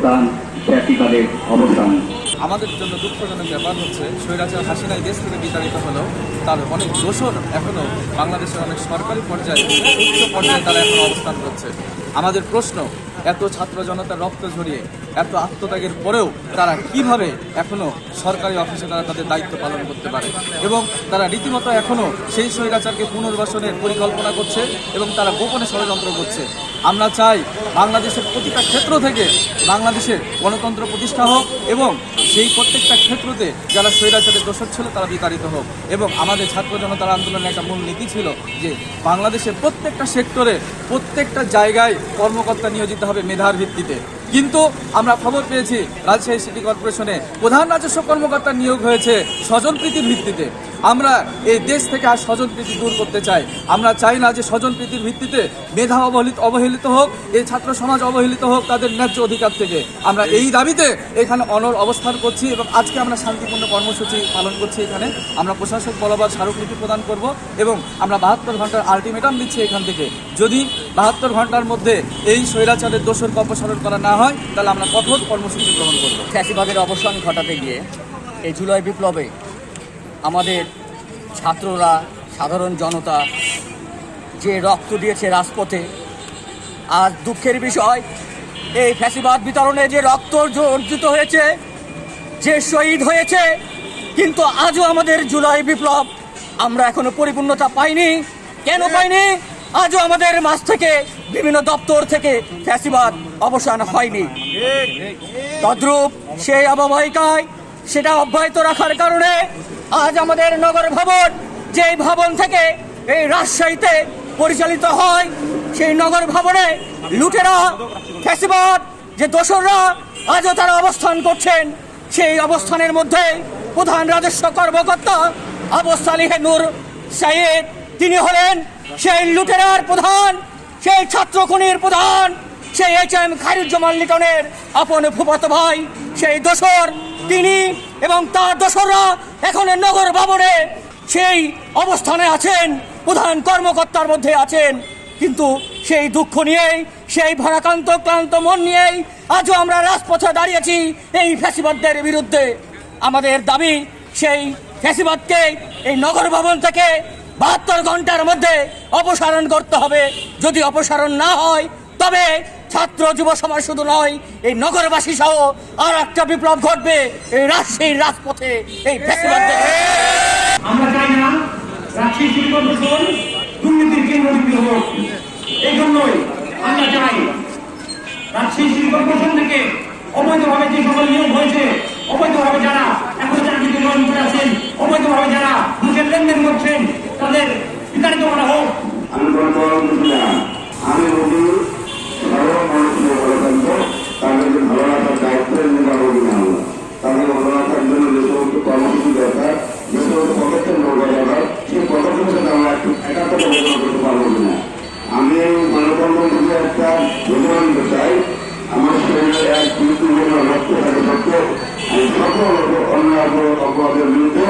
প্রধান ফ্যাসিবাদের অবসান। আমাদের জন্য দুঃখজনক ব্যাপার হচ্ছে স্বৈরাচার হাসিনা দেশ থেকে বিতাড়িত হলেও তার অনেক দোষর এখনও বাংলাদেশের অনেক সরকারি পর্যায়ে উচ্চ পর্যায়ে তারা এখন অবস্থান করছে। আমাদের প্রশ্ন, এত ছাত্র জনতার রক্ত ঝরিয়ে এত আত্মত্যাগের পরেও তারা কিভাবে এখনও সরকারি অফিসে তারা তাদের দায়িত্ব পালন করতে পারে এবং তারা রীতিমতো এখনও সেই স্বৈরাচারকে পুনর্বাসনের পরিকল্পনা করছে এবং তারা গোপনে ষড়যন্ত্র করছে। আমরা চাই বাংলাদেশের প্রতিটা ক্ষেত্র থেকে বাংলাদেশের গণতন্ত্র প্রতিষ্ঠা হোক এবং সেই প্রত্যেকটা ক্ষেত্রতে যারা স্বৈরাচারের দোষর ছিল তারা বিতাড়িত হোক। এবং আমাদের ছাত্র জনতার আন্দোলনের একটা মূল নীতি ছিল যে বাংলাদেশের প্রত্যেকটা সেক্টরে প্রত্যেকটা জায়গায় কর্মকর্তা নিয়োজিত হবে মেধার ভিত্তিতে। কিন্তু আমরা খবর পেয়েছি রাজশাহী সিটি কর্পোরেশনে প্রধান রাজস্ব কর্মকর্তা নিয়োগ হয়েছে স্বজনপ্রীতির ভিত্তিতে। আমরা এই দেশ থেকে আর স্বজনপ্রীতি দূর করতে চাই। আমরা চাই না যে স্বজনপ্রীতির ভিত্তিতে মেধা অবহেলিত হোক, এই ছাত্র সমাজ অবহেলিত হোক তাদের ন্যায্য অধিকার থেকে। আমরা এই দাবিতে এখানে অনড় অবস্থান করছি এবং আজকে আমরা শান্তিপূর্ণ কর্মসূচি পালন করছি। এখানে আমরা প্রশাসক বরাবর স্মারকলিপি প্রদান করব এবং আমরা 72 ঘন্টার আলটিমেটাম দিচ্ছি এখান থেকে। যদি 72 ঘন্টার মধ্যে এই স্বৈরাচারের দোষরকে অপসারণ করা না হয় তাহলে আমরা কঠোর কর্মসূচি গ্রহণ করব। ফ্যাসিবাদের অবসান ঘটাতে গিয়ে এই জুলাই বিপ্লবে আমাদের ছাত্ররা, সাধারণ জনতা যে রক্ত দিয়েছে রাজপথে, আজ দুঃখের বিষয় এই ফ্যাসিবাদ বিতরণে যে রক্ত অর্জিত হয়েছে, যে শহীদ হয়েছে, কিন্তু আজও আমাদের জুলাই বিপ্লব আমরা এখনো পরিপূর্ণতা পাইনি। কেন পাইনি? আজও আমাদের মাঝ থেকে বিভিন্ন দপ্তর থেকে ফ্যাসিবাদ অবসান হয়নি। তদ্রূপ সেই অববাহিকায় সেটা অব্যাহত রাখার কারণে আজ আমাদের নগর ভবন, যে ভবন থেকে এই রাজশাহীতে পরিচালিত হয়, সেই নগর ভবনে লুটেরা, ফ্যাসিবাদ যে দোসররা আজও তারা অবস্থান করছেন। সেই অবস্থানের মধ্যে প্রধান রাজস্ব কর্মকর্তা আবু সালিহ নূর সাইদ, তিনি হলেন সেই লুটেরার প্রধান, সেই ছাত্র খুনির প্রধান, সেই HM খায়রুজ্জামান লিটনের আপন ফুফাতো ভাই, সেই দোসর তিনি এবং তার দোসররা এখন নগর ভবনে সেই অবস্থানে আছেন, প্রধান কর্মকর্তার মধ্যে আছেন। কিন্তু সেই দুঃখ নিয়েই, সেই ভারাক্রান্ত ক্লান্ত মন নিয়েই আজও আমরা রাজপথে দাঁড়িয়েছি এই ফ্যাসিবাদদের বিরুদ্ধে। আমাদের দাবি সেই ফ্যাসিবাদকে এই নগর ভবন থেকে 72 ঘন্টার মধ্যে অপসারণ করতে হবে। যদি অপসারণ না হয় তবে ছাত্র যুব সমাজ শুধু নয়, এই নগরবাসী সহ আর একটা বিপ্লব ঘটবে এই রাজশাহীর রাজপথে এই ফ্যাসিবাদদের। আমরা চাই না রাজশাহী সিটি কর্পোরেশন দুর্নীতির কেন্দ্রবিন্দু হোক। এই জন্যই আমরা চাই রাজশাহী সিটি কর্পোরেশন থেকে অবৈধভাবে যে সকল নিয়োগ হয়েছে, অবৈধভাবে যারা এখন চাকরিতে গ্রহণ করে আছেন, অবৈধভাবে যারা ঘুষের লেনদেন করছেন, তাদের বিতাড়িত করা হোক। আমি বলি সাধারণ মানুষের ভালো থাকবো, তাদেরকে ভালো রাখার দায়িত্ব নির্বাহ কিনা আমরা তাদের ভালো রাখার জন্য যে সমস্ত কর্মসূচি দরকার, যে সমস্ত পদক্ষেপ নেওয়া দরকার, সেই পদক্ষেপের সাথে আমরা একটু একাত্মতা ঘোষণা করতে পারবো কিনা। আমি এই মানববন্ধনকে একটা ঘোষণা দিতে চাই। আমার শরীরে এক গুরুত্বপূর্ণ লক্ষ্য থাকে সত্য, আমি সকল অন্য অপরাধের বিরুদ্ধে